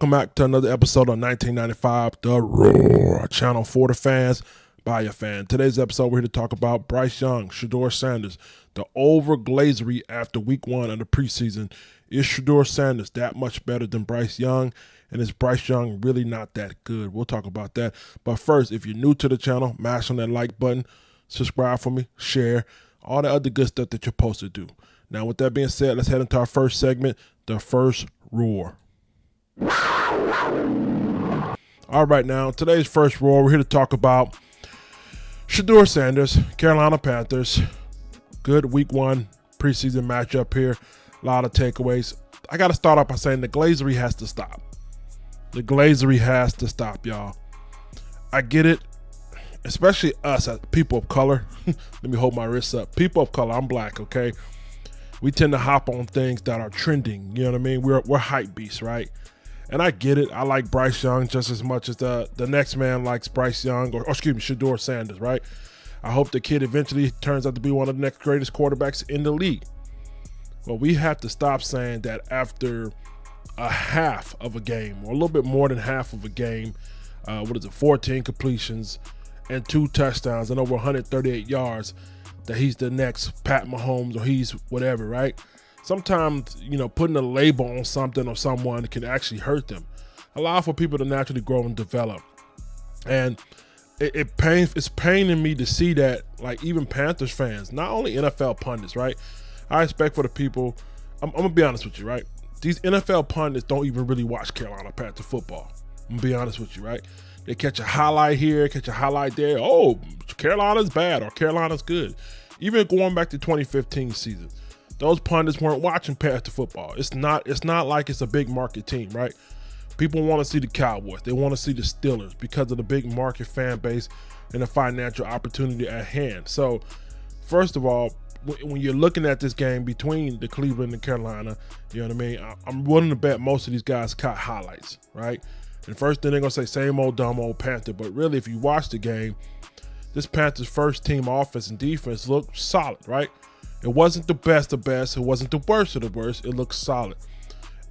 welcome back to another episode of 1995, The Roar, a channel for the fans, by a fan. Today's episode, we're here to talk about Bryce Young, Shedeur Sanders, the over-glazery after week 1 of the preseason. Is Shedeur Sanders that much better than Bryce Young? And is Bryce Young really not that good? We'll talk about that. But first, if you're new to the channel, mash on that like button, subscribe for me, share, all the other good stuff that you're supposed to do. Now, with that being said, let's head into our first segment, the first roar. All right, now, today's first roar, we're here to talk about Shedeur Sanders, Carolina Panthers. Good week 1 preseason matchup here. A lot of takeaways. I got to start off by saying the glazery has to stop. The glazery has to stop, y'all. I get it, especially us as people of color. Let me hold my wrists up. People of color, I'm black, okay? We tend to hop on things that are trending, you know what I mean? We're hype beasts, right? And I get it. I like Bryce Young just as much as the next man likes Bryce Young, or excuse me, Shedeur Sanders, right? I hope the kid eventually turns out to be one of the next greatest quarterbacks in the league. But we have to stop saying that after a half of a game, or a little bit more than half of a game, 14 completions and 2 touchdowns and over 138 yards, that he's the next Pat Mahomes or he's whatever, right? Sometimes, you know, putting a label on something or someone can actually hurt them. Allow for people to naturally grow and develop. And it's paining me to see that, like, even Panthers fans, not only NFL pundits, right? I expect for the people, I'm going to be honest with you, right? These NFL pundits don't even really watch Carolina Panther football. I'm going to be honest with you, right? They catch a highlight here, catch a highlight there. Oh, Carolina's bad or Carolina's good. Even going back to 2015 season, those pundits weren't watching Panther football. It's not like it's a big market team, right? People want to see the Cowboys. They want to see the Steelers because of the big market fan base and the financial opportunity at hand. So, first of all, when you're looking at this game between the Cleveland and Carolina, you know what I mean? I'm willing to bet most of these guys caught highlights, right? And first thing they're going to say, same old dumb old Panther. But really, if you watch the game, this Panthers first team offense and defense looked solid, right? It wasn't the best of best. It wasn't the worst of the worst. It looked solid.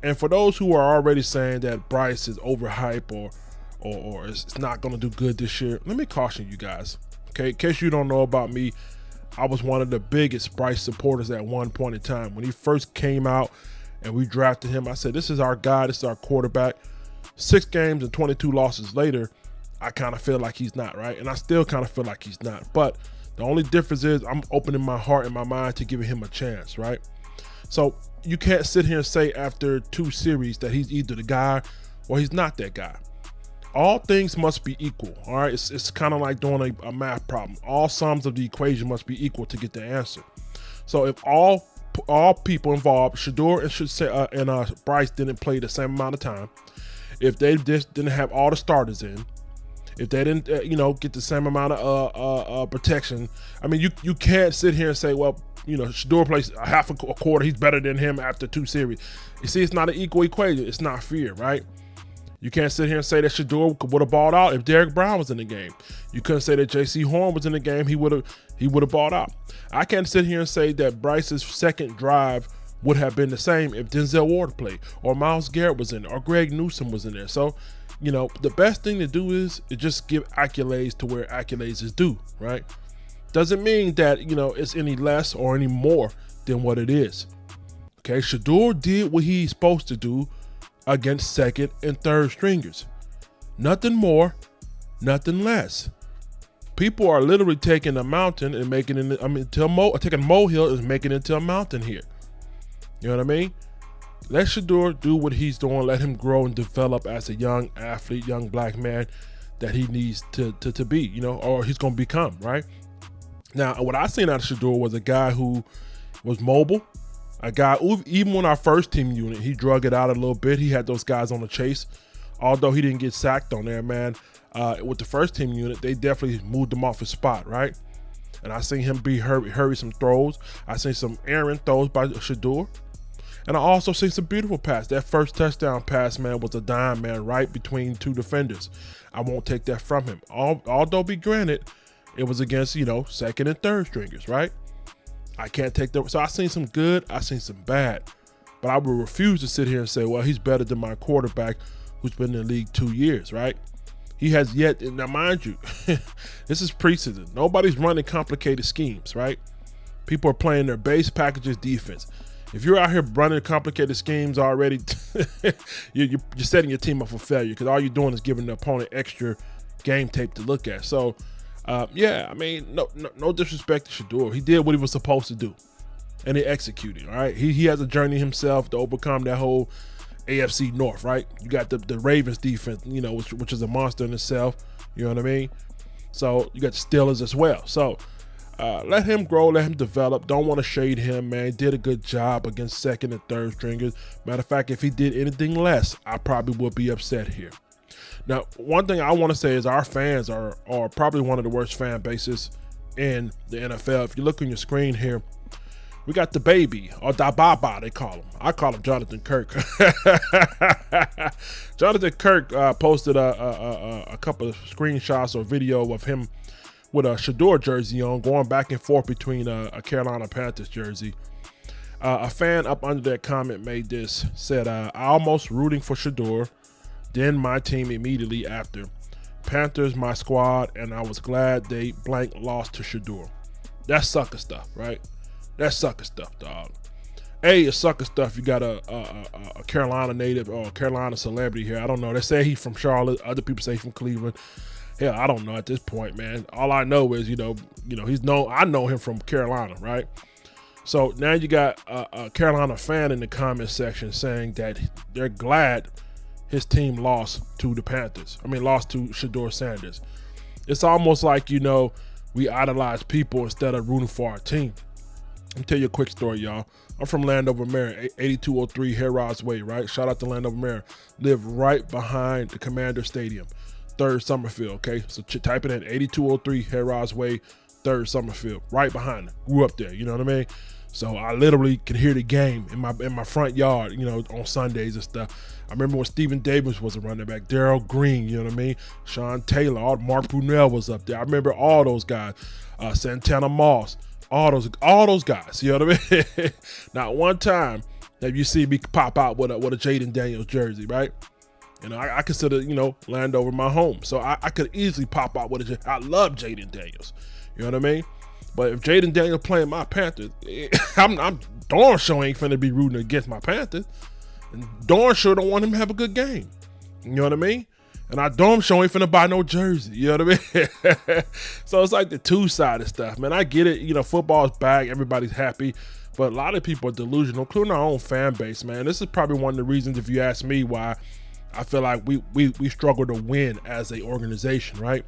And for those who are already saying that Bryce is overhyped or it's not going to do good this year, let me caution you guys, okay? In case you don't know about me, I was one of the biggest Bryce supporters at one point in time. When he first came out and we drafted him, I said, this is our guy. This is our quarterback. 6 games and 22 losses later, I kind of feel like he's not, right? And I still kind of feel like he's not. But the only difference is I'm opening my heart and my mind to giving him a chance, right? So you can't sit here and say after 2 series that he's either the guy or he's not that guy. All things must be equal, all right? It's kind of like doing a math problem. All sums of the equation must be equal to get the answer. So if all people involved, Shedeur and Bryce didn't play the same amount of time, if they just didn't have all the starters in, if they didn't, get the same amount of protection, I mean, you can't sit here and say, well, Shedeur plays a half a quarter, he's better than him after 2 series. You see, it's not an equal equation. It's not fair, right? You can't sit here and say that Shedeur would have balled out if Derrick Brown was in the game. You couldn't say that J.C. Horn was in the game, he would have balled out. I can't sit here and say that Bryce's second drive would have been the same if Denzel Ward played, or Myles Garrett was in there, or Greg Newsome was in there. So, the best thing to do is just give accolades to where accolades is due, right? Doesn't mean that, it's any less or any more than what it is. Okay, Shedeur did what he's supposed to do against second and third stringers. Nothing more, nothing less. People are literally taking a mountain and making it, taking a molehill and making it into a mountain here. You know what I mean? Let Shedeur do what he's doing. Let him grow and develop as a young athlete, young black man that he needs to be, or he's going to become, right? Now, what I seen out of Shedeur was a guy who was mobile, a guy, even when our first team unit, he drug it out a little bit. He had those guys on the chase. Although he didn't get sacked on there, man, with the first team unit, they definitely moved him off his spot, right? And I seen him hurry some throws. I seen some errant throws by Shedeur. And I also seen some beautiful pass. That first touchdown pass, man, was a dime, man, right between 2 defenders. I won't take that from him. Although, be granted, it was against, second and third stringers, right? I can't take that. So I seen some good, I seen some bad. But I would refuse to sit here and say, well, he's better than my quarterback who's been in the league 2 years, right? He has yet, now mind you, this is preseason. Nobody's running complicated schemes, right? People are playing their base packages defense. If you're out here running complicated schemes already, you're setting your team up for failure, because all you're doing is giving the opponent extra game tape to look at. So, yeah, I mean, no disrespect to Shedeur. He did what he was supposed to do, and he executed, all right? He has a journey himself to overcome that whole AFC North, right? You got the Ravens defense, you know, which is a monster in itself, you know what I mean? So you got the Steelers as well. So let him grow, let him develop. Don't want to shade him, man. He did a good job against second and third stringers. Matter of fact, if he did anything less, I probably would be upset here. Now, one thing I want to say is our fans are probably one of the worst fan bases in the NFL. If you look on your screen here, we got the baby, or Da Baba, they call him. I call him Jonathan Kirk. Jonathan Kirk posted a couple of screenshots or video of him with a Shedeur jersey on, going back and forth between a Carolina Panthers jersey. A fan up under that comment made this, said, I almost rooting for Shedeur, then my team immediately after. Panthers, my squad, and I was glad they blank lost to Shedeur. That's sucker stuff, right? That's sucker stuff, dog. It's sucker stuff. You got a Carolina native or a Carolina celebrity here. I don't know. They say he's from Charlotte. Other people say he's from Cleveland. Hell, I don't know at this point, man. All I know is, you know, he's known. I know him from Carolina, right? So now you got a Carolina fan in the comment section saying that they're glad his team lost to the Panthers. I mean, lost to Shedeur Sanders. It's almost like, you know, we idolize people instead of rooting for our team. Let me tell you a quick story, y'all. I'm from Landover, Maryland, 8203 Harrod's Way, right? Shout out to Landover, Maryland. Live right behind the Commander Stadium, 3rd Summerfield, okay? So type it in, 8203 Harrod's Way, 3rd Summerfield, right behind it. Grew up there, you know what I mean? So I literally can hear the game in my front yard, you know, on Sundays and stuff. I remember when Stephen Davis was a running back, Darrell Green, you know what I mean? Sean Taylor, Mark Brunell was up there. I remember all those guys, Santana Moss. All those guys, you know what I mean? Not one time have you seen me pop out with a Jaden Daniels jersey, right? You know, I consider, you know, Landover my home. So I could easily pop out with I love Jaden Daniels. You know what I mean? But if Jaden Daniels playing my Panthers, I'm darn sure ain't finna be rooting against my Panthers. And darn sure don't want him to have a good game. You know what I mean? And I darn sure ain't finna buy no jersey. You know what I mean? So it's like the two-sided stuff, man. I get it. You know, football's back. Everybody's happy. But a lot of people are delusional, including our own fan base, man. This is probably one of the reasons, if you ask me, why I feel like we struggle to win as an organization, right?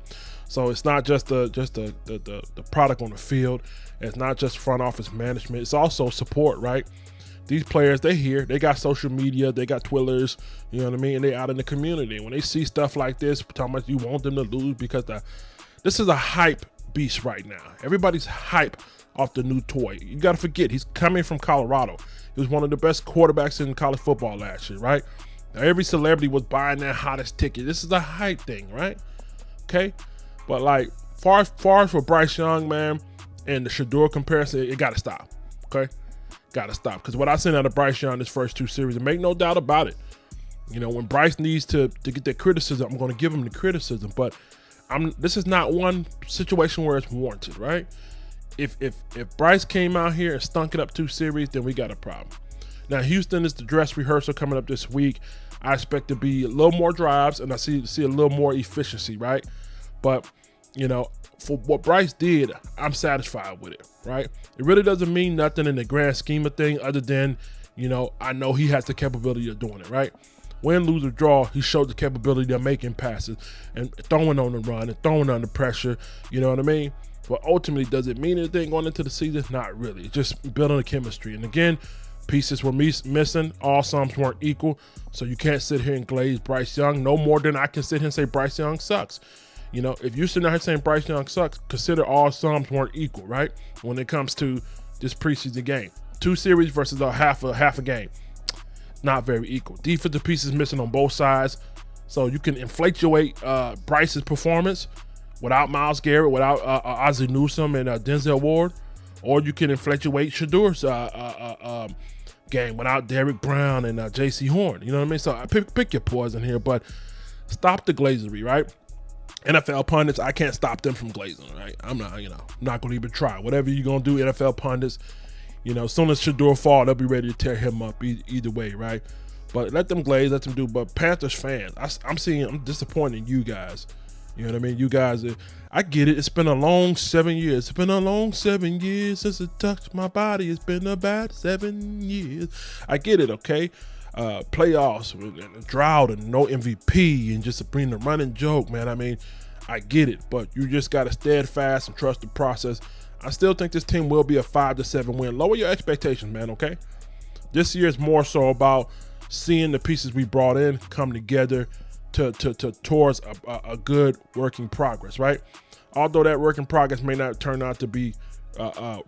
So it's not just the product on the field. It's not just front office management. It's also support, right? These players, they here, they got social media, they got Twitters, you know what I mean? And they out in the community. When they see stuff like this, talking about you want them to lose because this is a hype beast right now. Everybody's hype off the new toy. You got to forget, he's coming from Colorado. He was one of the best quarterbacks in college football last year, right? Now, every celebrity was buying that hottest ticket. This is a hype thing, right? Okay? But like, far as for Bryce Young, man, and the Shedeur comparison, it got to stop, okay? Got to stop. Because what I seen out of Bryce Young this first two series, and make no doubt about it, you know, when Bryce needs to get that criticism, I'm going to give him the criticism. But this is not one situation where it's warranted, right? If Bryce came out here and stunk it up 2 series, then we got a problem. Now, Houston is the dress rehearsal coming up this week. I expect to be a little more drives, and I see a little more efficiency, right? But, you know, for what Bryce did, I'm satisfied with it, right? It really doesn't mean nothing in the grand scheme of things other than, you know, I know he has the capability of doing it, right? Win, lose, or draw, he showed the capability of making passes and throwing on the run and throwing under pressure, you know what I mean? But ultimately, does it mean anything going into the season? Not really. It's just building the chemistry. And again, pieces were missing. All sums weren't equal. So you can't sit here and glaze Bryce Young no more than I can sit here and say Bryce Young sucks. You know, if you're sitting out here saying Bryce Young sucks, consider all sums weren't equal, right? When it comes to this preseason game. 2 series versus a half a game. Not very equal. Defensive pieces missing on both sides. So you can inflate Bryce's performance without Myles Garrett, without Ozzie Newsome and Denzel Ward. Or you can inflate Shedeur's game without Derrick Brown and J.C. Horn. You know what I mean? So I pick your poison here, but stop the glazery, right? NFL pundits, I can't stop them from glazing, right? I'm not going to even try. Whatever you're going to do, NFL pundits, as soon as Shedeur fall, they'll be ready to tear him up either way, right? But let them glaze, let them do. But Panthers fans, I'm disappointed in you guys. You know what I mean? You guys, I get it. It's been a long 7 years. It's been a long 7 years since it touched my body. It's been about 7 years. I get it, okay? Playoffs and a drought and no MVP and just bring the running joke, man. I mean, I get it, but you just got to steadfast and trust the process. I still think this team will be a 5-7 win. Lower your expectations, man, okay? This year is more so about seeing the pieces we brought in come together towards a good working progress, right? Although that working progress may not turn out to be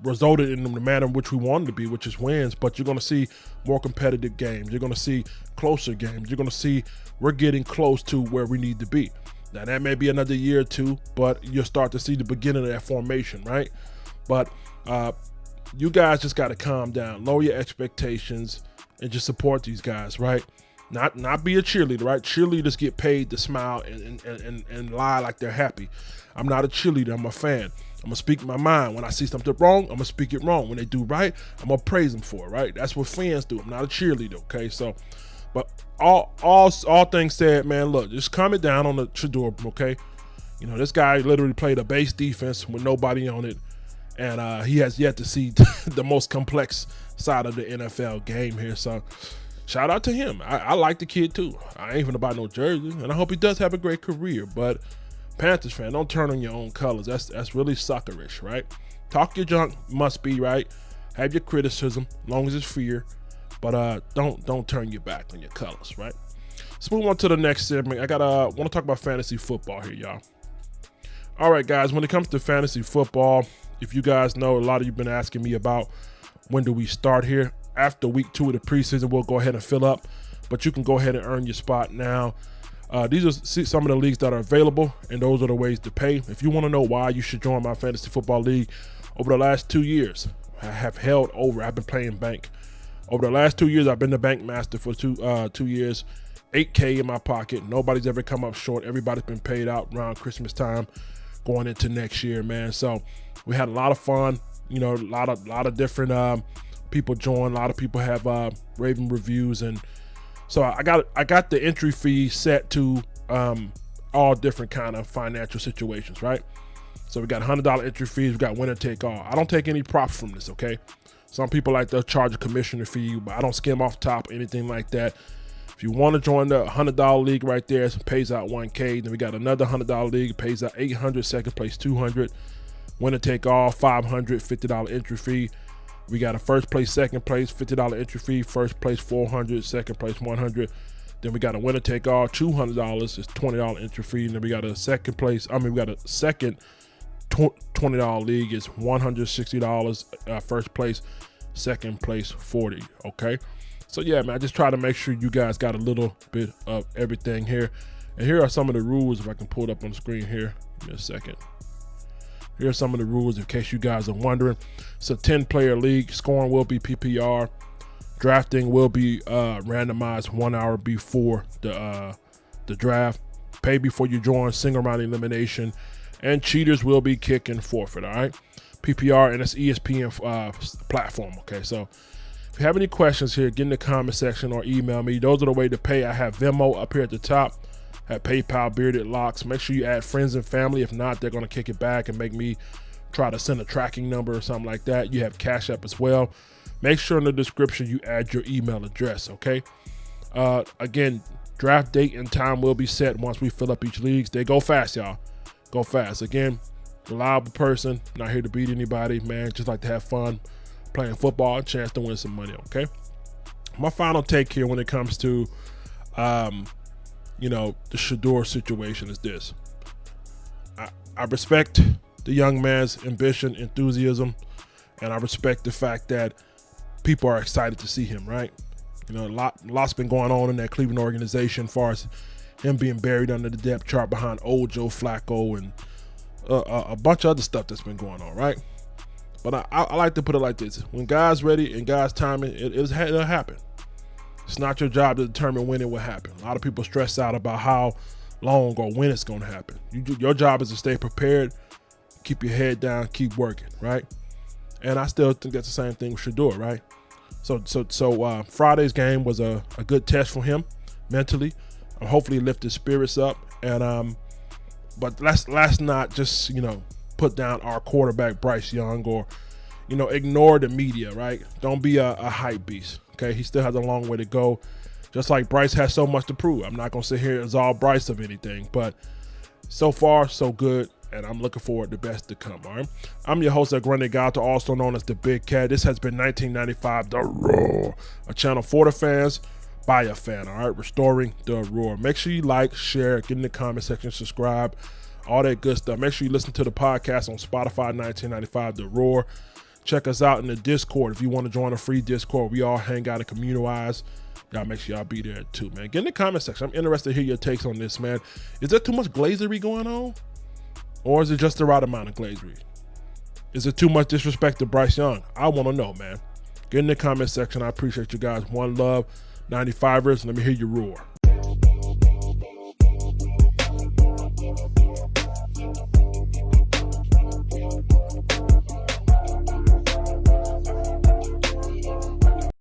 resulted in the manner in which we wanted to be, which is wins, but you're going to see more competitive games. You're going to see closer games. You're going to see we're getting close to where we need to be. Now, that may be another year or two, but you'll start to see the beginning of that formation, right? But you guys just got to calm down, lower your expectations, and just support these guys, right? Not be a cheerleader, right? Cheerleaders get paid to smile and lie like they're happy. I'm not a cheerleader. I'm a fan. I'm going to speak my mind. When I see something wrong, I'm going to speak it wrong. When they do right, I'm going to praise them for it, right? That's what fans do. I'm not a cheerleader, okay? So, but all things said, man, look, just calm it down on the Shedeur, okay? This guy literally played a base defense with nobody on it, and he has yet to see the most complex side of the NFL game here. So, shout out to him. I like the kid, too. I ain't even buy no jersey, and I hope he does have a great career, but Panthers fan, don't turn on your own colors. That's really suckerish, right? Talk your junk, must be, right? Have your criticism, as long as it's fair, but don't turn your back on your colors, right? Let's move on to the next segment. I want to talk about fantasy football here, y'all. All right, guys, when it comes to fantasy football, if you guys know, a lot of you have been asking me about when do we start here. After week 2 of the preseason, we'll go ahead and fill up, but you can go ahead and earn your spot now. These are some of the leagues that are available, and those are the ways to pay. If you want to know why you should join my fantasy football league, over the last 2 years, I've been playing bank. Over the last 2 years, I've been the bank master for 2 years, $8K in my pocket. Nobody's ever come up short. Everybody's been paid out around Christmas time going into next year, man. So we had a lot of fun, a lot of different people join. A lot of people have raving reviews, and so I got the entry fee set to all different kind of financial situations, right? So we got $100 entry fees. We got winner take all. I don't take any props from this, okay? Some people like to charge a commissioner fee, but I don't skim off top or anything like that. If you want to join the $100 league right there, it pays out $1K. Then we got another $100 league, it pays out $800, second place $200. Winner take all, $500, $50 entry fee. We got a first place, second place, $50 entry fee, first place $400, second place $100. Then we got a winner take all, $200, it's $20 entry fee. And then we got a second $20 league is $160, first place, second place $40, okay? So yeah, man, I just try to make sure you guys got a little bit of everything here. And here are some of the rules, if I can pull it up on the screen here. Give me a second. Here are some of the rules in case you guys are wondering. It's a 10-player league. Scoring will be PPR. Drafting will be randomized 1 hour before the draft. Pay before you join, single round elimination. And cheaters will be kicked and forfeit, all right? PPR, and it's ESPN platform, okay? So if you have any questions here, get in the comment section or email me. Those are the way to pay. I have Venmo up here at the top. At PayPal, Bearded Locks. Make sure you add friends and family. If not, they're going to kick it back and make me try to send a tracking number or something like that. You have Cash App as well. Make sure in the description you add your email address, okay? Again, draft date and time will be set once we fill up each league. They go fast, y'all. Go fast. Again, reliable person. Not here to beat anybody, man. Just like to have fun playing football. Chance to win some money, okay? My final take here when it comes to the Shedeur situation is this. I respect the young man's ambition, enthusiasm, and I respect the fact that people are excited to see him, right? A lot's been going on in that Cleveland organization as far as him being buried under the depth chart behind old Joe Flacco and a bunch of other stuff that's been going on, right? But I like to put it like this. When God's ready and God's timing, it'll happen. It's not your job to determine when it will happen. A lot of people stress out about how long or when it's going to happen. Your job is to stay prepared, keep your head down, keep working, right? And I still think that's the same thing with Shedeur, right? So Friday's game was a good test for him mentally. Hopefully lift his spirits up. And but let's not just, put down our quarterback Bryce Young or, ignore the media, right? Don't be a hype beast, okay? He still has a long way to go. Just like Bryce has so much to prove. I'm not going to sit here and absolve Bryce of anything, but so far, so good, and I'm looking forward to the best to come, all right? I'm your host, Grande Gato, also known as the Big Cat. This has been 1995 The Roar, a channel for the fans, by a fan, all right? Restoring the Roar. Make sure you like, share, get in the comment section, subscribe, all that good stuff. Make sure you listen to the podcast on Spotify, 1995 The Roar. Check us out in the Discord if you want to join a free Discord. We all hang out and communalize. Y'all make sure y'all be there too, man. Get in the comment section. I'm interested to hear your takes on this, man. Is there too much glazery going on? Or is it just the right amount of glazery? Is it too much disrespect to Bryce Young? I want to know, man. Get in the comment section. I appreciate you guys. One love, 95ers. Let me hear you roar.